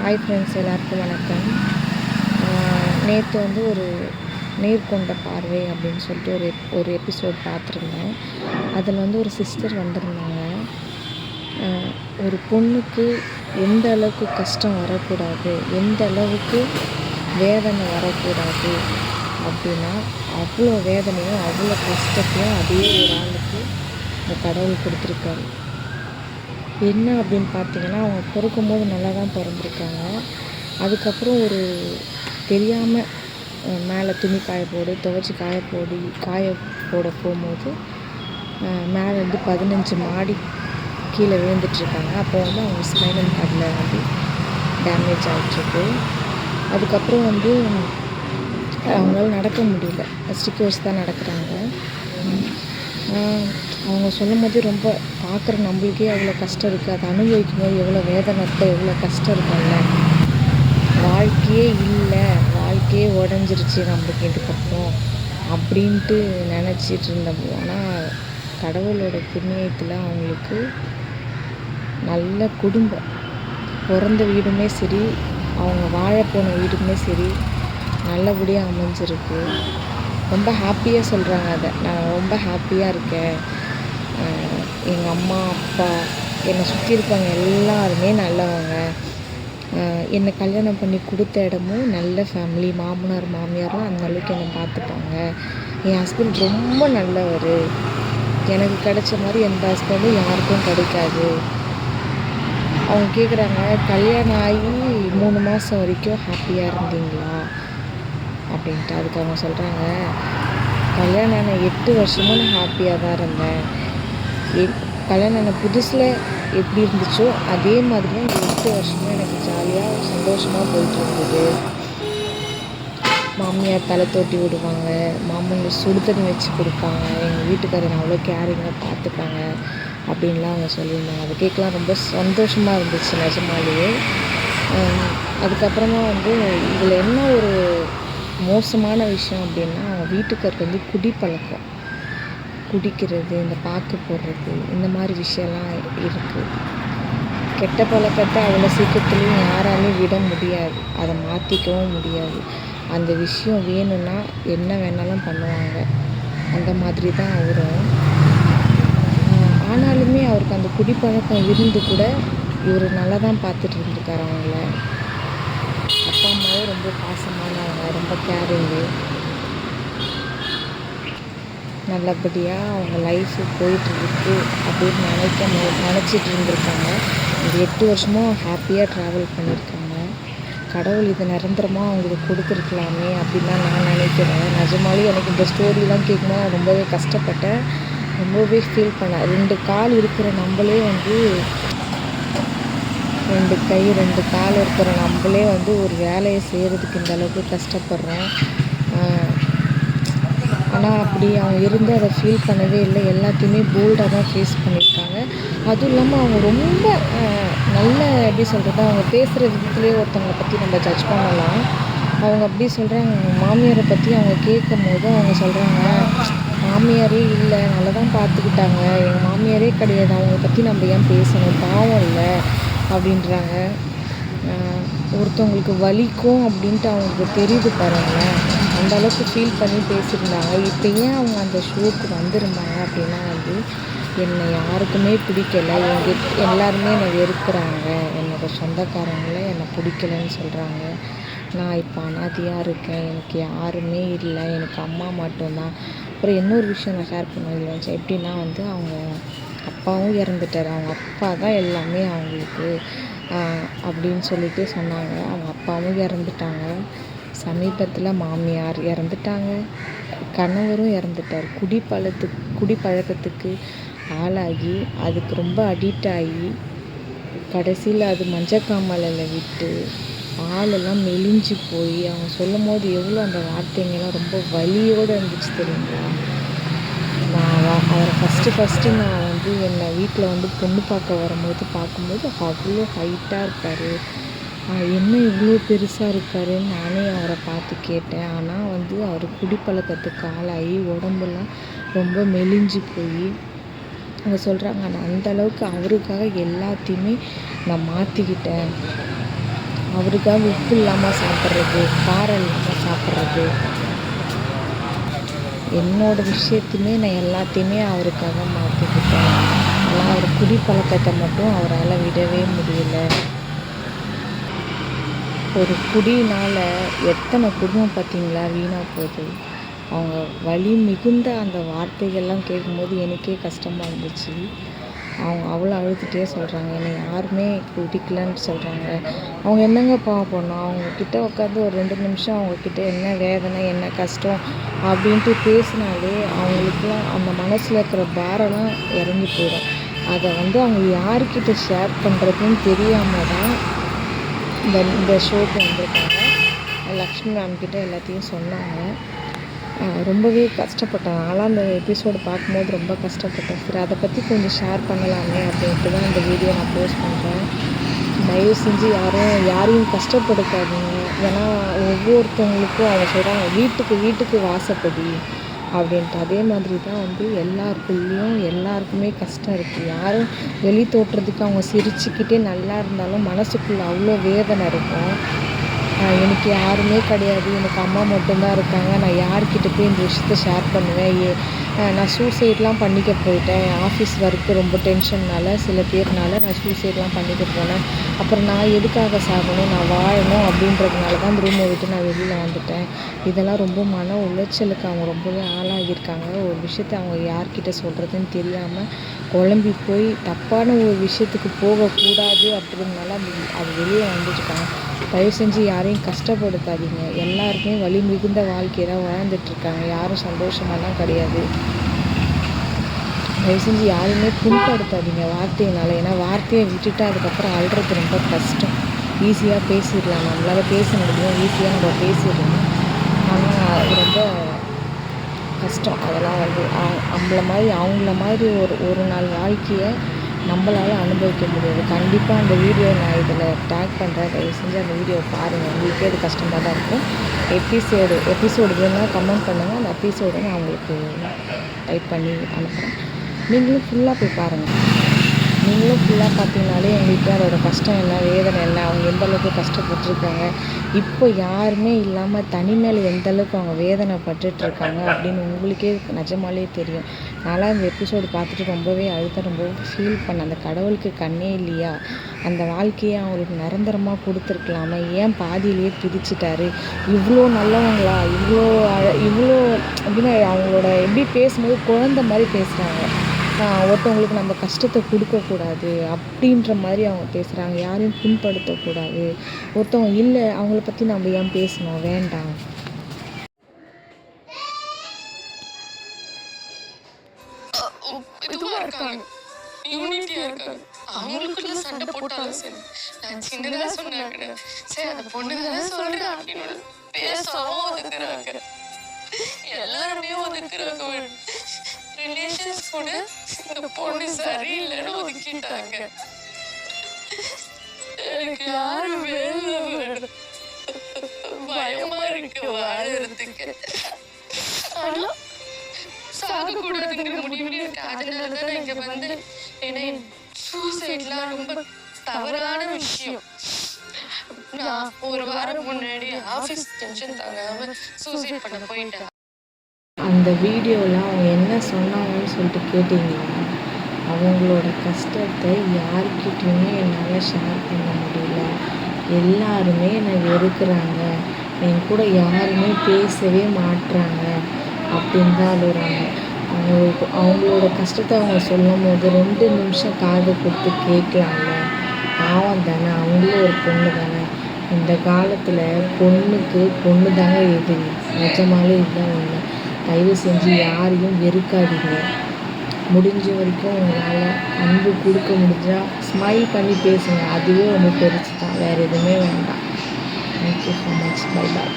Hi friends, எல்லாருக்கும் வணக்கம். நேற்று வந்து ஒரு நேர்கொண்ட பார்வை அப்படின்னு சொல்லிட்டு ஒரு எபிசோட் பார்த்துருந்தேன். அதில் வந்து ஒரு சிஸ்டர் வந்திருந்தாங்க. ஒரு பொண்ணுக்கு எந்த அளவுக்கு கஷ்டம் வரக்கூடாது, எந்த அளவுக்கு வேதனை வரக்கூடாது அப்படின்னா அவ்வளோ வேதனையும் அவ்வளோ கஷ்டத்தையும் அதே ஒரு ஆளுக்கு இந்த கடவுள் கொடுத்துருக்காரு. என்ன அப்படின்னு பார்த்தீங்கன்னா, அவங்க பிறக்கும்போது நல்லா தான் பிறந்திருக்காங்க. அதுக்கப்புறம் ஒரு தெரியாமல் மேலே துணி துவைச்சி காய போட போகும்போது மேலேருந்து 15 மாடி கீழே விழுந்துட்டுருக்காங்க. அப்போ வந்து அவங்க ஸ்பைனல் கார்டில் வந்து டேமேஜ் ஆகிட்டுருக்கு. அதுக்கப்புறம் வந்து அவங்களால நடக்க முடியல, ஸ்டிக்கர்ஸ் தான் நடக்கிறாங்க. அவங்க சொல்லும் போது ரொம்ப பார்க்குற நம்மளுக்கே அவ்வளோ கஷ்டம் இருக்குது. அதை அனுபவிக்கும் போது எவ்வளோ வேதனை இருக்கோ, எவ்வளோ கஷ்டம் இருக்கும்ல. வாழ்க்கையே இல்லை, வாழ்க்கையே உடஞ்சிருச்சு நம்மளுக்கு இதுக்கப்புறம் அப்படின்ட்டு நினச்சிட்டு இருந்தோம். ஆனால் கடவுளோட புண்ணியத்தில் அவங்களுக்கு நல்ல குடும்பம், பிறந்த வீடுமே சரி, அவங்க வாழப்போன வீடுமே சரி நல்லபடியாக அமைஞ்சிருக்கு. ரொம்ப ஹாப்பியாக சொல்கிறாங்க. அதை நான் ரொம்ப ஹாப்பியாக இருக்கேன். எங்கள் அம்மா அப்பா என்னை சுற்றி இருக்கவங்க எல்லாருமே நல்லவங்க. என்னை கல்யாணம் பண்ணி கொடுத்த இடமும் நல்ல ஃபேமிலி, மாமனார் மாமியாரும் அந்த அளவுக்கு என்னை பார்த்துப்பாங்க. என் ஹஸ்பண்ட் ரொம்ப நல்லவர். எனக்கு கிடைச்ச மாதிரி எந்த ஹஸ்பண்டும் யாருக்கும் கிடைக்காது. அவங்க கேட்குறாங்க, கல்யாணம் ஆகி 3 மாதம் வரைக்கும் ஹாப்பியாக இருந்தீங்களா அப்படின்ட்டு. அதுக்கு அவங்க சொல்கிறாங்க, கல்யாணம் ஆன 8 வருஷமும் நான் ஹாப்பியாக தான் இருந்தேன். கல்யாணம் ஆன புதுசில் எப்படி இருந்துச்சோ அதே மாதிரி தான் இந்த 8 வருஷமும் எனக்கு ஜாலியாக சந்தோஷமாக போயிட்டு இருந்தது. மாமியார் தலை தோட்டி விடுவாங்க, மாமனார் சுடு தண்ணி வச்சு கொடுப்பாங்க, எங்கள் வீட்டுக்காரர் அவ்வளோ கேரிங்காக பார்த்துப்பாங்க அப்படின்லாம் அவங்க சொல்லியிருந்தாங்க. அது கேட்கலாம் ரொம்ப சந்தோஷமாக இருந்துச்சு நிஜமாலேயே. அதுக்கப்புறமா வந்து இதில் என்ன ஒரு மோசமான விஷயம் அப்படின்னா, அவங்க வீட்டுக்காருக்கு வந்து குடிப்பழக்கம், குடிக்கிறது, இந்த பாக்கு போடுறது, இந்த மாதிரி விஷயம்லாம் இருக்குது. கெட்ட பழக்கத்தை அவ்வளோ சீக்கிரத்துலேயும் யாராலையும் விட முடியாது, அதை மாற்றிக்கவும் முடியாது. அந்த விஷயம் வேணும்னா என்ன வேணாலும் பண்ணுவாங்க. அந்த மாதிரி தான் அவரும். ஆனாலுமே அவருக்கு அந்த குடிப்பழக்கம் இருந்து கூட இவர் நல்லா தான் பார்த்துட்டு இருந்திருக்காரு அவங்கள. அப்பா அம்மாவும் ரொம்ப பாசமானவங்க, ரொம்ப கேரிங்கு. நல்லபடியாக அவங்க லைஃபு போயிட்டுருக்கு அப்படின்னு நினச்சிட்டு இருந்திருக்காங்க. இந்த 8 வருஷமும் ஹாப்பியாக ட்ராவல் பண்ணியிருக்காங்க. கடவுள் இதை நிரந்தரமாக அவங்களுக்கு கொடுத்துருக்கலாமே அப்படின்லாம் நான் நினைக்கிறேன். நிஜமாலே எனக்கு இந்த ஸ்டோரிலாம் கேட்கும்போது நான் ரொம்பவே கஷ்டப்பட்டேன், ரொம்பவே ஃபீல் பண்ணேன். 2 கால் இருக்கிற நம்மளே வந்து 2 கை 2 கால் இருக்கிற நம்மளே வந்து ஒரு வேலையை செய்கிறதுக்கு இந்த அளவுக்கு கஷ்டப்படுறோம். ஆனால் அப்படி அவங்க இருந்து அதை ஃபீல் பண்ணவே இல்லை. எல்லாத்தையுமே போல்டாக தான் ஃபேஸ் பண்ணியிருக்காங்க. அதுவும் இல்லாமல் அவங்க ரொம்ப நல்ல, எப்படி சொல்கிறது, அவங்க பேசுகிற விதத்துலேயே ஒருத்தவங்களை பற்றி நம்ம ஜட்ஜ் பண்ணலாம். அவங்க அப்படி சொல்கிறாங்க. மாமியாரை பற்றி அவங்க கேட்கும் போது அவங்க சொல்கிறாங்க, மாமியாரே இல்லை, நல்லா தான் பார்த்துக்கிட்டாங்க, எங்கள் மாமியாரே கிடையாது, அவங்க பற்றி நம்ம ஏன் பேசணும், பாவம் இல்லை அப்படின்றாங்க. ஒருத்தவங்களுக்கு வலிக்கும் அப்படின்ட்டு அவங்களுக்கு தெரியுது பாருங்களேன். அந்த அளவுக்கு ஃபீல் பண்ணி பேசியிருந்தாங்க. இப்போ ஏன் அவங்க அந்த ஷோக்கு வந்திருந்தாங்க அப்படின்னா வந்து, என்னை யாருக்குமே பிடிக்கலை, எல்லாருமே என்னை வெறுக்கிறாங்க, என்னோடய சொந்தக்காரங்களே என்னை பிடிக்கலைன்னு சொல்கிறாங்க. நான் இப்போ அனாதையாக இருக்கேன், எனக்கு யாருமே இல்லை, எனக்கு அம்மா மட்டும்தான். அப்புறம் இன்னொரு விஷயம் நான் ஷேர் பண்ண நினச்சேன். எப்படின்னா வந்து, அவங்க அப்பாவும் இறந்துட்டார், அவங்க அப்பா தான் எல்லாமே அவங்களுக்கு அப்படின்னு சொல்லிட்டு சொன்னாங்க. அவங்க அப்பாவும் இறந்துட்டாங்க. சமீபத்தில் மாமியார் இறந்துட்டாங்க, கணவரும் இறந்துட்டார். குடிப்பழக்கத்துக்கு ஆளாகி அதுக்கு ரொம்ப அடிக்ட் ஆகி கடைசியில் அது மஞ்சக்காமலில் விட்டு ஆளெல்லாம் மெலிஞ்சு போய், அவங்க சொல்லும் போது எவ்வளோ அந்த வார்த்தைங்கெல்லாம் ரொம்ப வலியோடு இருந்துச்சு தெரியுங்களா. நான் அவரை ஃபஸ்ட்டு நான் வந்து என்னை வீட்டில் வந்து பொண்ணு பார்க்கும்போது அவ்வளோ ஹைட்டாக இருப்பார். என்ன இவ்வளோ பெருசாக இருக்காருன்னு நானே அவரை பார்த்து கேட்டேன். ஆனால் வந்து அவர் குடிப்பழக்கத்துக்கு ஆளாகி உடம்பெல்லாம் ரொம்ப மெலிஞ்சு போய் அவங்க சொல்கிறாங்க, நான் அந்தளவுக்கு அவருக்காக எல்லாத்தையுமே நான் மாற்றிக்கிட்டேன் அவருக்காக உப்பு இல்லாமல் சாப்பிட்றது, காரம் இல்லாமல் சாப்பிட்றது, என்னோடய விஷயத்தையுமே நான் எல்லாத்தையுமே அவருக்காக மாற்றிக்கிட்டேன். ஆனால் அவர் குடிப்பழக்கத்தை மட்டும் அவரால் விடவே முடியல. ஒரு குடியினால் எத்தனை குடும்பம் பார்த்தீங்களா வீணாக போகுது. அவங்க வலி மிகுந்த அந்த வார்த்தைகள்லாம் கேட்கும்போது எனக்கே கஷ்டமாக இருந்துச்சு. அவங்க அவ்வளோ அழுதுகிட்டே சொல்கிறாங்க, என்னை யாருமே குடிக்கலன்னு சொல்கிறாங்க. அவங்க என்னங்க பாவம் பண்ணோம்? அவங்கக்கிட்ட உட்காந்து ஒரு 2 நிமிஷம் அவங்கக்கிட்ட என்ன வேதனை, என்ன கஷ்டம் அப்படின்ட்டு பேசினாலே அவங்களுக்குலாம் அந்த மனசில் இருக்கிற பாரம்லாம் இறங்கி போயிடும். அதை அவங்க யார்கிட்ட ஷேர் பண்ணுறதுன்னு தெரியாமல் தான் இந்த ஷோக்கு வந்திருக்காங்க. லக்ஷ்மி மேம்கிட்ட எல்லாத்தையும் சொன்னாங்க. ரொம்பவே கஷ்டப்பட்டேன். நான்லாம் அந்த எபிசோடு பார்க்கும்போது ரொம்ப கஷ்டப்பட்டேன். சரி, அதை பற்றி கொஞ்சம் ஷேர் பண்ணலாமே அப்படின்ட்டு தான் இந்த வீடியோ நான் போஸ்ட் பண்ணுறேன். தயவு செஞ்சு யாரையும் கஷ்டப்படுத்தாதீங்க. ஏன்னா ஒவ்வொருத்தவங்களுக்கும் அவங்க சொல்கிறாங்க, வீட்டுக்கு வாசப்படி அப்படின்ட்டு. அதே மாதிரி தான் எல்லாருக்குள்ளேயும் எல்லாருக்குமே கஷ்டம் இருக்குது. யாரும் வெளி தோற்றத்துக்கு அவங்க சிரிச்சுக்கிட்டே நல்லா இருந்தாலும் மனசுக்குள்ளே அவ்வளோ வேதனை இருக்கும். எனக்கு யாருமே கிடையாது, எனக்கு அம்மா மட்டும்தான் இருக்காங்க, நான் யார்கிட்ட போய் இந்த விஷயத்த ஷேர் பண்ணுவேன், நான் சூசைட்லாம் பண்ணிக்க போயிட்டேன், ஆஃபீஸ் ஒர்க்கு ரொம்ப டென்ஷன்னால் சில பேர்னால நான் சூசைட்லாம் பண்ணிக்க போனேன், அப்புறம் நான் எதுக்காக சாகணும், நான் வாழணும் அப்படின்றதுனால தான் அந்த ரூமை விட்டு நான் வெளியில் வந்துட்டேன். இதெல்லாம் ரொம்ப மன உளைச்சலுக்கு அவங்க ரொம்பவே ஆளாகியிருக்காங்க. ஒரு விஷயத்த அவங்க யார்கிட்ட சொல்கிறதுன்னு தெரியாமல் குழம்பி போய் தப்பான ஒரு விஷயத்துக்கு போகக்கூடாது அப்படின்றதுனால அது வெளியே வந்துட்டுருக்காங்க. தயவு செஞ்சு யாரையும் கஷ்டப்படுத்தாதீங்க. எல்லாருக்குமே வலி மிகுந்த வாழ்க்கையை தான் வாழ்ந்துட்டுருக்காங்க. யாரும் சந்தோஷமாலாம் கிடையாது. தயவு செஞ்சு யாரையுமே புண்படுத்தாதீங்க வார்த்தையினால். ஏன்னா வார்த்தையை விட்டுட்டு அதுக்கப்புறம் அழுறது ரொம்ப கஷ்டம். ஈஸியாக பேசிடலாம், நம்மளால் பேச முடியும், ஈஸியாக நம்ம பேசிடலாம். ஆனால் ரொம்ப கஷ்டம். அதெல்லாம் அவங்கள மாதிரி ஒரு நாள் வாழ்க்கையை நம்மளால் அனுபவிக்க முடியாது. கண்டிப்பாக அந்த வீடியோ நான் இதில் டேக் பண்ணுறேன். தயவு செஞ்சு அந்த வீடியோவை பாருங்கள். உங்களுக்கே அது கஷ்டமாக தான் இருக்கும். எபிசோடு வேணும்னா கமெண்ட் பண்ணுங்கள். அந்த எபிசோடை நான் உங்களுக்கு டைப் பண்ணி அனுப்புகிறேன். நீங்களும் ஃபுல்லாக போய் பாருங்கள். நீங்களும் ஃபுல்லாக பார்த்தீங்கனாலே எங்களுக்கு அதோடய கஷ்டம் என்ன, வேதனை என்ன, அவங்க எந்தளவுக்கு கஷ்டப்பட்டுருக்காங்க, இப்போ யாருமே இல்லாமல் தனிமையில் எந்தளவுக்கு அவங்க வேதனை பட்டுட்ருக்காங்க அப்படின்னு உங்களுக்கே நிஜமாலே தெரியும். நான்லாம் இந்த எபிசோடு பார்த்துட்டு ரொம்பவே ரொம்ப ஃபீல் பண்ணேன். அந்த கடவுளுக்கு கண்ணே இல்லையா? அந்த வாழ்க்கையை அவங்களுக்கு நிரந்தரமாக கொடுத்துருக்கலாமா? ஏன் பாதியிலேயே பிரிச்சுட்டாரு? இவ்வளோ நல்லவங்களா? இவ்வளோ அப்படின்னு அவங்களோட எப்படி பேசும்போது குழந்த மாதிரி பேசுகிறாங்க. ஒருத்தவங்களுக்கு நம்ம கஷ்டத்தை கொடுக்கக்கூடாது அப்படின்ற மாதிரி அவங்க பேசுகிறாங்க. யாரையும் புண்படுத்தக்கூடாது. ஒருத்தவங்க இல்லை, அவங்கள பற்றி நம்ம ஏன் பேசணும்? வேண்டாம். இதுவா இருக்காங்க, யூனிட்டியா இருக்காங்க. அவங்களுக்குள்ள சண்டை போட்டாலும் சரி, நான் சின்னதா சொன்னாங்க, சரி அந்த பொண்ணுதானே சொல்றேன் அப்படின்னு பேசாம ஒதுக்குறாங்க. எல்லாருமே ஒதுக்குறாங்க. ரிலேஷன்ஸ் கூட இந்த பொண்ணு சரியில்லைன்னு ஒதுக்கிட்டாங்க. எனக்கு யாரும் வேணும், பயமா இருக்கு வாழறதுக்கு. ஆனா சாகக்கூடாதுங்கிற முடிவு இருக்கு. அதனாலதான் இங்க வந்து என்னை சூசைட்லாம் ரொம்ப தவறான விஷயம். நான் ஒரு வாரம் முன்னாடி ஆபீஸ் டென்ஷன் தாங்காம சூசைட் பண்ண போயிட்டேன். அந்த வீடியோவில் அவங்க என்ன சொன்னாங்கன்னு சொல்லிட்டு கேட்டிங்களா? அவங்களோட கஷ்டத்தை யார்கிட்டையுமே என்னால் ஷேர் பண்ண முடியல. எல்லாருமே என்னை வெறுக்கிறாங்க, என் கூட யாருமே பேசவே மாட்டுறாங்க அப்படின்னு தான் அழுகிறாங்க. அவங்களோட கஷ்டத்தை அவங்க சொல்லும் போது 2 நிமிஷம் காது கொடுத்து கேட்கலாம்ல. பாவம் தானே, அவங்களும் ஒரு பொண்ணு தானே. இந்த காலத்தில் பொண்ணு தாங்க எதிரி. நிஜமாலே இதுதான் உண்மை. தயவு செஞ்சு யாரையும் வெறுக்காதீங்க. முடிஞ்ச வரைக்கும் உங்களால் அன்பு கொடுக்க முடிஞ்சால் ஸ்மைல் பண்ணி பேசுங்க. அதுவே ரொம்ப பெருசு தான், வேறு எதுவுமே வேண்டாம். Thank you so much. Bye bye.